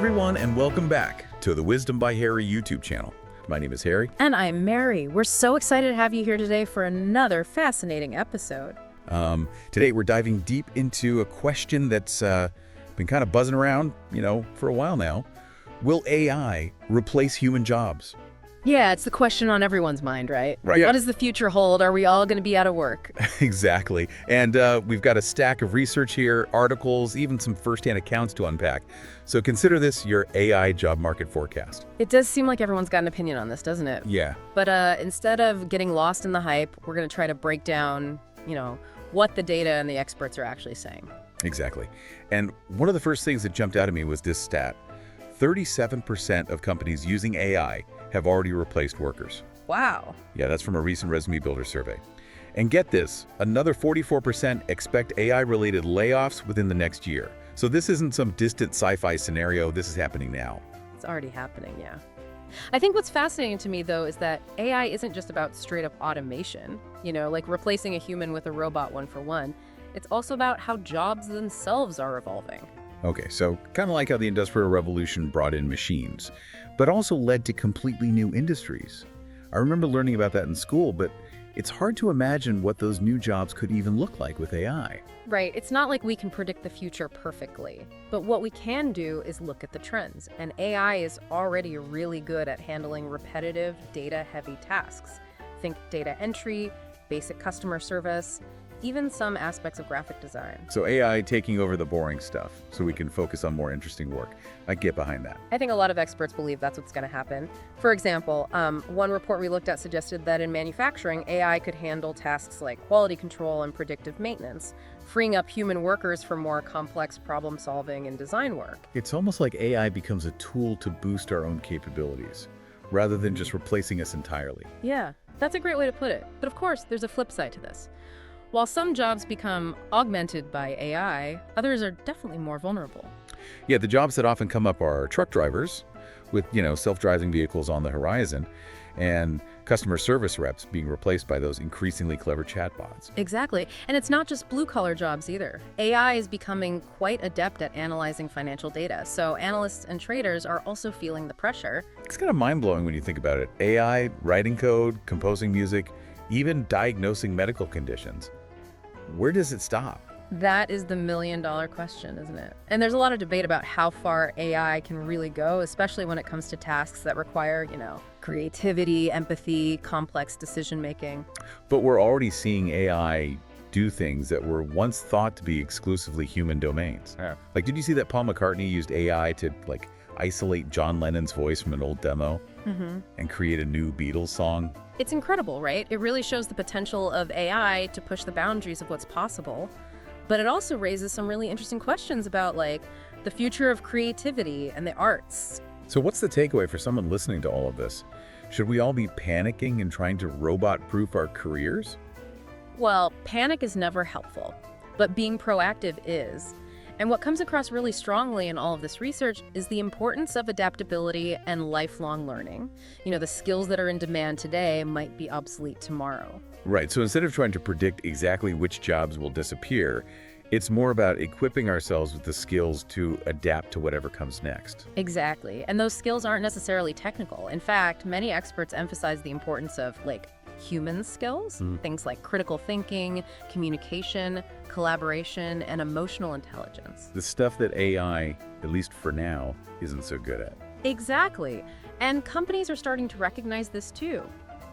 everyone, and welcome back to the Wisdom by Harry YouTube channel. My name is Harry. And I'm Mary. We're so excited to have you here today for another fascinating episode. Today we're diving deep into a question that's been kind of buzzing around, for a while now. Will AI replace human jobs? Yeah, it's the question on everyone's mind, right? Right. Yeah. What does the future hold? Are we all going to be out of work? Exactly. And we've got a stack of research here, articles, even some firsthand accounts to unpack. So consider this your AI job market forecast. It does seem like everyone's got an opinion on this, doesn't it? Yeah. But instead of getting lost in the hype, we're going to try to break down, what the data and the experts are actually saying. Exactly. And one of the first things that jumped out at me was this stat. 37% of companies using AI have already replaced workers. Wow. Yeah, that's from a recent Resume Builder survey. And get this, another 44% expect AI-related layoffs within the next year. So this isn't some distant sci-fi scenario, this is happening now. It's already happening, yeah. I think what's fascinating to me, though, is that AI isn't just about straight-up automation, like replacing a human with a robot one-for-one. It's also about how jobs themselves are evolving. Okay, so kind of like how the Industrial Revolution brought in machines, but also led to completely new industries. I remember learning about that in school, but it's hard to imagine what those new jobs could even look like with AI. Right, it's not like we can predict the future perfectly, but what we can do is look at the trends, and AI is already really good at handling repetitive, data-heavy tasks. Think data entry, basic customer service, even some aspects of graphic design. So AI taking over the boring stuff so we can focus on more interesting work. I get behind that. I think a lot of experts believe that's what's going to happen. For example, one report we looked at suggested that in manufacturing, AI could handle tasks like quality control and predictive maintenance, freeing up human workers for more complex problem solving and design work. It's almost like AI becomes a tool to boost our own capabilities, rather than just replacing us entirely. Yeah, that's a great way to put it. But of course, there's a flip side to this. While some jobs become augmented by AI, others are definitely more vulnerable. Yeah, the jobs that often come up are truck drivers with, self-driving vehicles on the horizon, and customer service reps being replaced by those increasingly clever chatbots. Exactly. And it's not just blue-collar jobs either. AI is becoming quite adept at analyzing financial data, so analysts and traders are also feeling the pressure. It's kind of mind-blowing when you think about it. AI, writing code, composing music, even diagnosing medical conditions. Where does it stop? That is the million-dollar question, isn't it? And there's a lot of debate about how far AI can really go, especially when it comes to tasks that require, creativity, empathy, complex decision-making. But we're already seeing AI do things that were once thought to be exclusively human domains. Yeah. Like, did you see that Paul McCartney used AI to, isolate John Lennon's voice from an old demo and create a new Beatles song? It's incredible, right? It really shows the potential of AI to push the boundaries of what's possible. But it also raises some really interesting questions about, the future of creativity and the arts. So what's the takeaway for someone listening to all of this? Should we all be panicking and trying to robot-proof our careers? Well, panic is never helpful, but being proactive is. And what comes across really strongly in all of this research is the importance of adaptability and lifelong learning. The skills that are in demand today might be obsolete tomorrow. Right, so instead of trying to predict exactly which jobs will disappear, it's more about equipping ourselves with the skills to adapt to whatever comes next. Exactly, and those skills aren't necessarily technical. In fact, many experts emphasize the importance of, human skills, things like critical thinking, communication, collaboration, and emotional intelligence. The stuff that AI, at least for now, isn't so good at. Exactly. And companies are starting to recognize this too.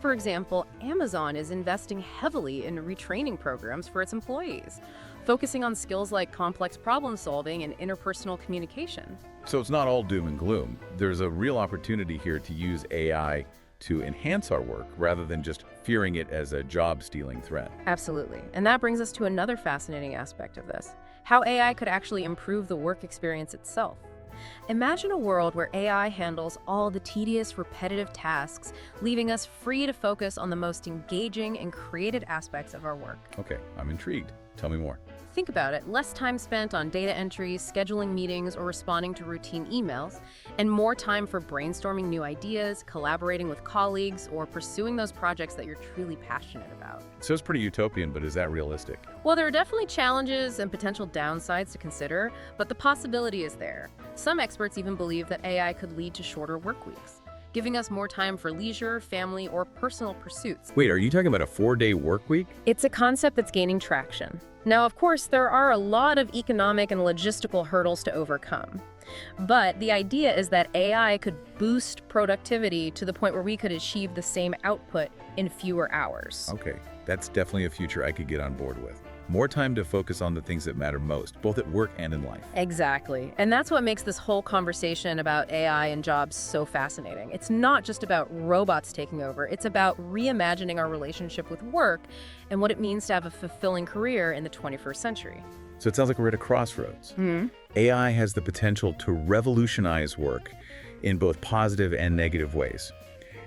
For example, Amazon is investing heavily in retraining programs for its employees, focusing on skills like complex problem solving and interpersonal communication. So it's not all doom and gloom. There's a real opportunity here to use AI to enhance our work rather than just fearing it as a job-stealing threat. Absolutely. And that brings us to another fascinating aspect of this, how AI could actually improve the work experience itself. Imagine a world where AI handles all the tedious, repetitive tasks, leaving us free to focus on the most engaging and creative aspects of our work. Okay, I'm intrigued. Tell me more. Think about it, less time spent on data entry, scheduling meetings, or responding to routine emails, and more time for brainstorming new ideas, collaborating with colleagues, or pursuing those projects that you're truly passionate about. So it's pretty utopian, but is that realistic? Well, there are definitely challenges and potential downsides to consider, but the possibility is there. Some experts even believe that AI could lead to shorter work weeks, giving us more time for leisure, family, or personal pursuits. Wait, are you talking about a 4-day work week? It's a concept that's gaining traction. Now, of course, there are a lot of economic and logistical hurdles to overcome. But the idea is that AI could boost productivity to the point where we could achieve the same output in fewer hours. Okay, that's definitely a future I could get on board with. More time to focus on the things that matter most, both at work and in life. Exactly. And that's what makes this whole conversation about AI and jobs so fascinating. It's not just about robots taking over. It's about reimagining our relationship with work and what it means to have a fulfilling career in the 21st century. So it sounds like we're at a crossroads. AI has the potential to revolutionize work in both positive and negative ways.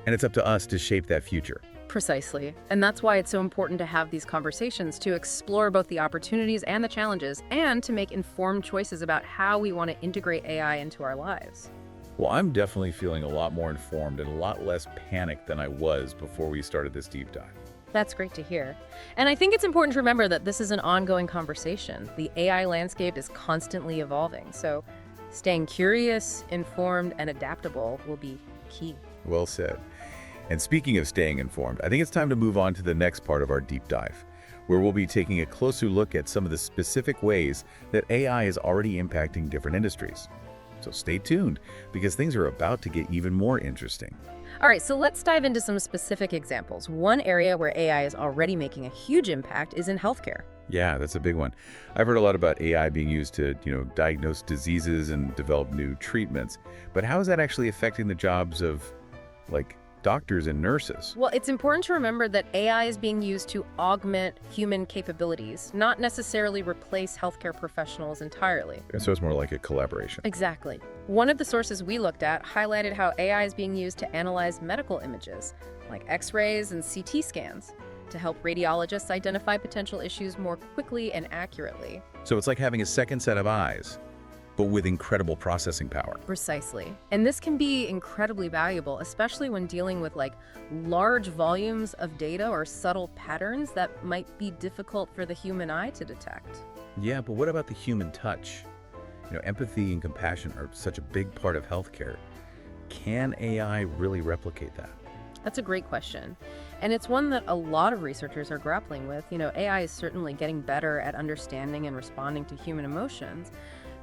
And it's up to us to shape that future. Precisely. And that's why it's so important to have these conversations, to explore both the opportunities and the challenges, and to make informed choices about how we want to integrate AI into our lives. Well, I'm definitely feeling a lot more informed and a lot less panicked than I was before we started this deep dive. That's great to hear. And I think it's important to remember that this is an ongoing conversation. The AI landscape is constantly evolving, so staying curious, informed, and adaptable will be key. Well said. And speaking of staying informed, I think it's time to move on to the next part of our deep dive, where we'll be taking a closer look at some of the specific ways that AI is already impacting different industries. So stay tuned, because things are about to get even more interesting. All right, so let's dive into some specific examples. One area where AI is already making a huge impact is in healthcare. Yeah, that's a big one. I've heard a lot about AI being used to, diagnose diseases and develop new treatments. But how is that actually affecting the jobs of, doctors and nurses? Well, it's important to remember that AI is being used to augment human capabilities, not necessarily replace healthcare professionals entirely. And so it's more like a collaboration. Exactly. One of the sources we looked at highlighted how AI is being used to analyze medical images, like X-rays and CT scans, to help radiologists identify potential issues more quickly and accurately. So it's like having a second set of eyes, but with incredible processing power. Precisely. And this can be incredibly valuable, especially when dealing with large volumes of data or subtle patterns that might be difficult for the human eye to detect. Yeah, but what about the human touch? Empathy and compassion are such a big part of healthcare. Can AI really replicate that? That's a great question. And it's one that a lot of researchers are grappling with. AI is certainly getting better at understanding and responding to human emotions,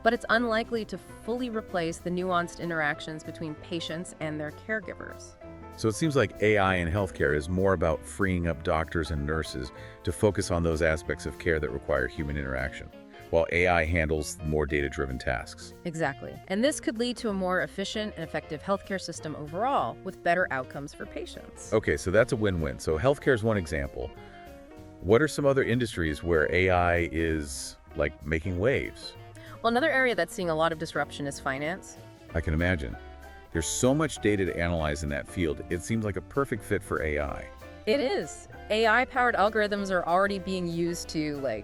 but it's unlikely to fully replace the nuanced interactions between patients and their caregivers. So it seems like AI in healthcare is more about freeing up doctors and nurses to focus on those aspects of care that require human interaction, while AI handles more data-driven tasks. Exactly. And this could lead to a more efficient and effective healthcare system overall, with better outcomes for patients. Okay, so that's a win-win. So healthcare is one example. What are some other industries where AI is, making waves? Well, another area that's seeing a lot of disruption is finance. I can imagine. There's so much data to analyze in that field. It seems like a perfect fit for AI. It is. AI-powered algorithms are already being used to,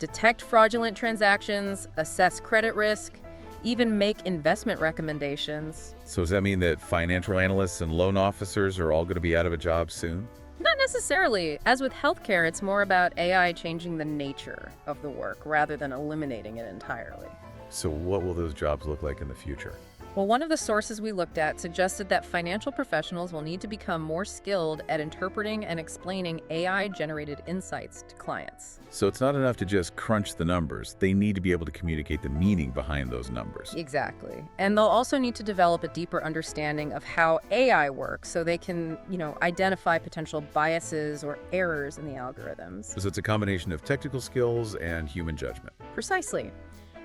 detect fraudulent transactions, assess credit risk, even make investment recommendations. So does that mean that financial analysts and loan officers are all going to be out of a job soon? Not necessarily. As with healthcare, it's more about AI changing the nature of the work rather than eliminating it entirely. So what will those jobs look like in the future? Well, one of the sources we looked at suggested that financial professionals will need to become more skilled at interpreting and explaining AI-generated insights to clients. So it's not enough to just crunch the numbers. They need to be able to communicate the meaning behind those numbers. Exactly. And they'll also need to develop a deeper understanding of how AI works so they can, identify potential biases or errors in the algorithms. So it's a combination of technical skills and human judgment. Precisely.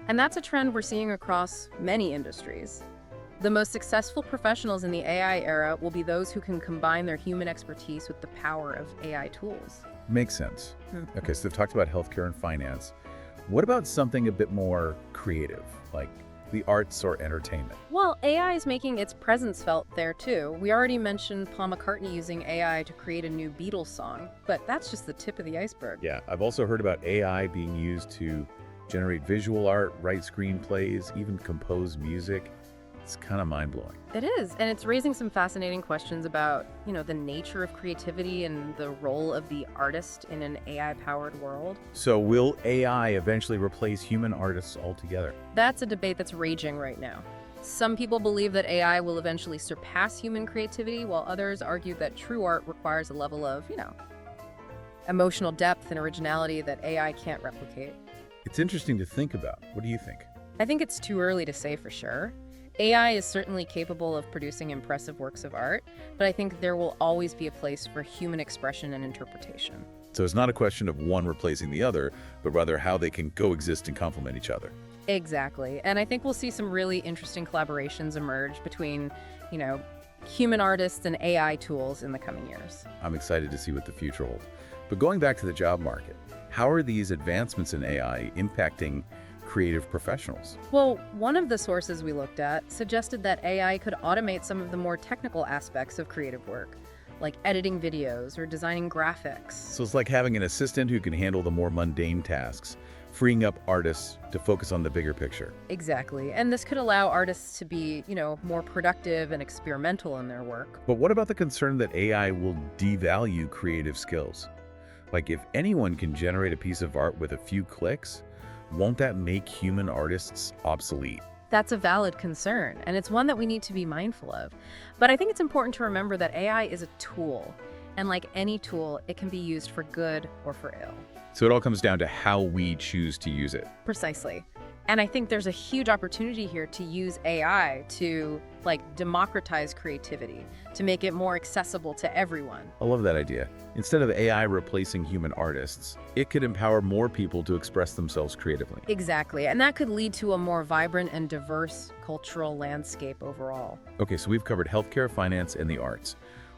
And that's a trend we're seeing across many industries. The most successful professionals in the AI era will be those who can combine their human expertise with the power of AI tools. Makes sense. Okay, so they've talked about healthcare and finance. What about something a bit more creative, like the arts or entertainment? Well, AI is making its presence felt there too. We already mentioned Paul McCartney using AI to create a new Beatles song, but that's just the tip of the iceberg. Yeah, I've also heard about AI being used to generate visual art, write screenplays, even compose music. It's kind of mind-blowing. It is, and it's raising some fascinating questions about, the nature of creativity and the role of the artist in an AI-powered world. So will AI eventually replace human artists altogether? That's a debate that's raging right now. Some people believe that AI will eventually surpass human creativity, while others argue that true art requires a level of, emotional depth and originality that AI can't replicate. It's interesting to think about. What do you think? I think it's too early to say for sure. AI is certainly capable of producing impressive works of art, but I think there will always be a place for human expression and interpretation. So it's not a question of one replacing the other, but rather how they can coexist and complement each other. Exactly. And I think we'll see some really interesting collaborations emerge between, human artists and AI tools in the coming years. I'm excited to see what the future holds. But going back to the job market, how are these advancements in AI impacting creative professionals? Well, one of the sources we looked at suggested that AI could automate some of the more technical aspects of creative work, like editing videos or designing graphics. So it's like having an assistant who can handle the more mundane tasks, freeing up artists to focus on the bigger picture. Exactly. And this could allow artists to be, more productive and experimental in their work. But what about the concern that AI will devalue creative skills? Like if anyone can generate a piece of art with a few clicks, won't that make human artists obsolete? That's a valid concern, and it's one that we need to be mindful of. But I think it's important to remember that AI is a tool, and like any tool, it can be used for good or for ill. So it all comes down to how we choose to use it. Precisely. And I think there's a huge opportunity here to use AI to democratize creativity, to make it more accessible to everyone. I love that idea. Instead of AI replacing human artists, it could empower more people to express themselves creatively. Exactly. And that could lead to a more vibrant and diverse cultural landscape overall. Okay, so we've covered healthcare, finance, and the arts.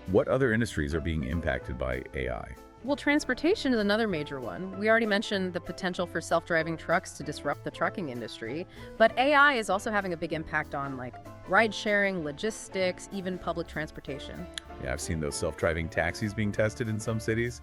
What other industries are being impacted by AI? Well, transportation is another major one. We already mentioned the potential for self-driving trucks to disrupt the trucking industry, but AI is also having a big impact on ride-sharing, logistics, even public transportation. Yeah, I've seen those self-driving taxis being tested in some cities.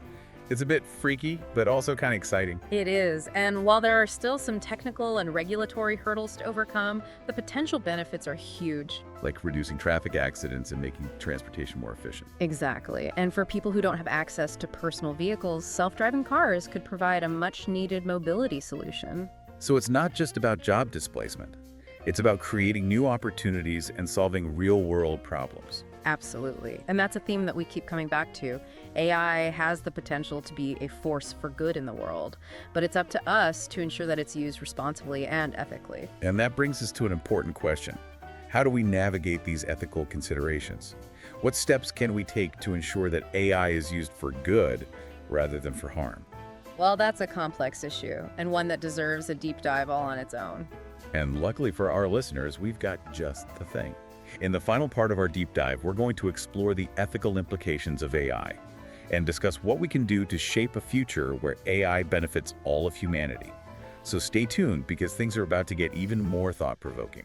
It's a bit freaky, but also kind of exciting. It is, and while there are still some technical and regulatory hurdles to overcome, the potential benefits are huge. Like reducing traffic accidents and making transportation more efficient. Exactly, and for people who don't have access to personal vehicles, self-driving cars could provide a much-needed mobility solution. So it's not just about job displacement. It's about creating new opportunities and solving real-world problems. Absolutely. And that's a theme that we keep coming back to. AI has the potential to be a force for good in the world, but it's up to us to ensure that it's used responsibly and ethically. And that brings us to an important question. How do we navigate these ethical considerations? What steps can we take to ensure that AI is used for good rather than for harm? Well, that's a complex issue, and one that deserves a deep dive all on its own. And luckily for our listeners, we've got just the thing. In the final part of our deep dive, we're going to explore the ethical implications of AI and discuss what we can do to shape a future where AI benefits all of humanity. So stay tuned because things are about to get even more thought-provoking.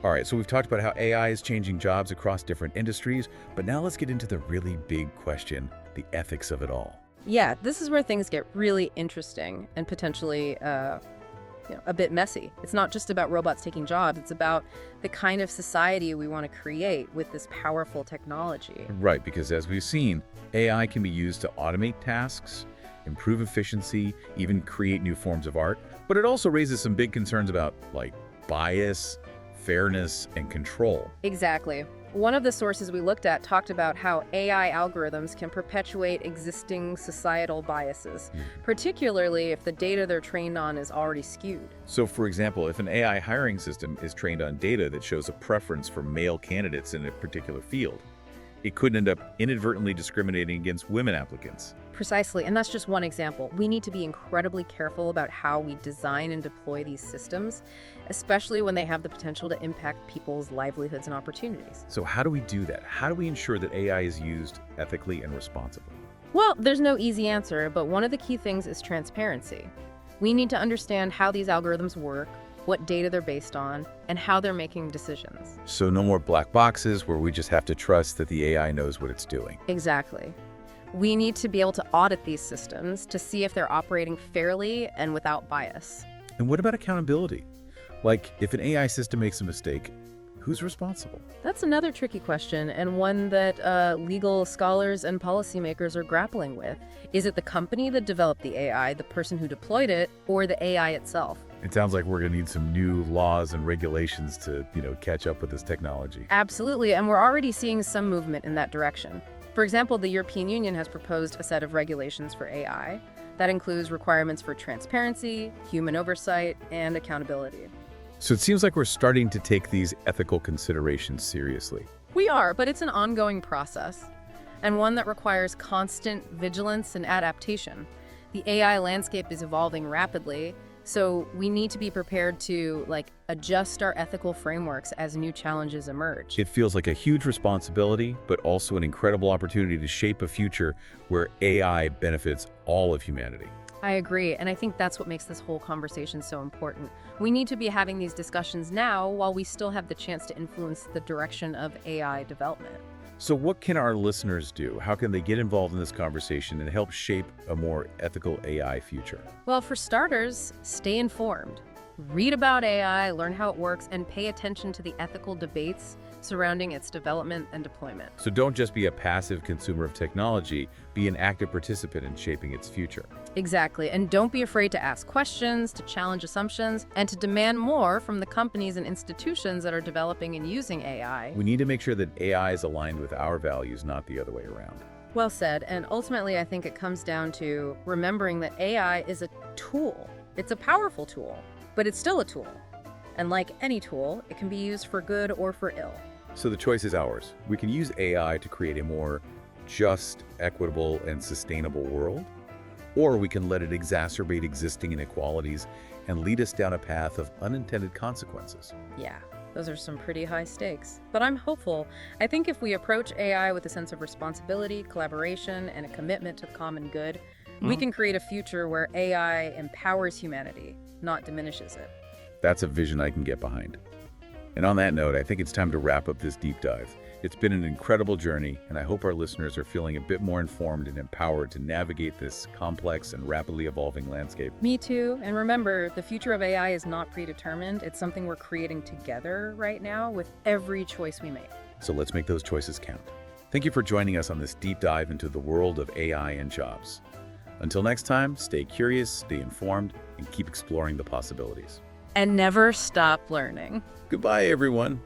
All right, so we've talked about how AI is changing jobs across different industries, but now let's get into the really big question, the ethics of it all. Yeah, this is where things get really interesting and potentially a bit messy. It's not just about robots taking jobs, it's about the kind of society we want to create with this powerful technology. Right, because as we've seen, AI can be used to automate tasks, improve efficiency, even create new forms of art, but it also raises some big concerns about bias, fairness, and control. Exactly. One of the sources we looked at talked about how AI algorithms can perpetuate existing societal biases, particularly if the data they're trained on is already skewed. So, for example, if an AI hiring system is trained on data that shows a preference for male candidates in a particular field, it could end up inadvertently discriminating against women applicants. Precisely, and that's just one example. We need to be incredibly careful about how we design and deploy these systems, especially when they have the potential to impact people's livelihoods and opportunities. So how do we do that? How do we ensure that AI is used ethically and responsibly? Well, there's no easy answer, but one of the key things is transparency. We need to understand how these algorithms work, what data they're based on, and how they're making decisions. So no more black boxes where we just have to trust that the AI knows what it's doing. Exactly. We need to be able to audit these systems to see if they're operating fairly and without bias. And what about accountability? Like, if an AI system makes a mistake, who's responsible? That's another tricky question, and one that legal scholars and policymakers are grappling with. Is it the company that developed the AI, the person who deployed it, or the AI itself? It sounds like we're going to need some new laws and regulations to, catch up with this technology. Absolutely, and we're already seeing some movement in that direction. For example, the European Union has proposed a set of regulations for AI that includes requirements for transparency, human oversight, and accountability. So it seems like we're starting to take these ethical considerations seriously. We are, but it's an ongoing process, and one that requires constant vigilance and adaptation. The AI landscape is evolving rapidly, so we need to be prepared to adjust our ethical frameworks as new challenges emerge. It feels like a huge responsibility, but also an incredible opportunity to shape a future where AI benefits all of humanity. I agree, and I think that's what makes this whole conversation so important. We need to be having these discussions now while we still have the chance to influence the direction of AI development. So what can our listeners do? How can they get involved in this conversation and help shape a more ethical AI future? Well, for starters, stay informed. Read about AI, learn how it works, and pay attention to the ethical debates surrounding its development and deployment. So don't just be a passive consumer of technology, be an active participant in shaping its future. Exactly, and don't be afraid to ask questions, to challenge assumptions, and to demand more from the companies and institutions that are developing and using AI. We need to make sure that AI is aligned with our values, not the other way around. Well said, and ultimately I think it comes down to remembering that AI is a tool. It's a powerful tool, but it's still a tool. And like any tool, it can be used for good or for ill. So the choice is ours. We can use AI to create a more just, equitable, and sustainable world, or we can let it exacerbate existing inequalities and lead us down a path of unintended consequences. Yeah, those are some pretty high stakes. But I'm hopeful. I think if we approach AI with a sense of responsibility, collaboration, and a commitment to the common good, we can create a future where AI empowers humanity, not diminishes it. That's a vision I can get behind. And on that note, I think it's time to wrap up this deep dive. It's been an incredible journey, and I hope our listeners are feeling a bit more informed and empowered to navigate this complex and rapidly evolving landscape. Me too. And remember, the future of AI is not predetermined. It's something we're creating together right now with every choice we make. So let's make those choices count. Thank you for joining us on this deep dive into the world of AI and jobs. Until next time, stay curious, stay informed, and keep exploring the possibilities. And never stop learning. Goodbye, everyone.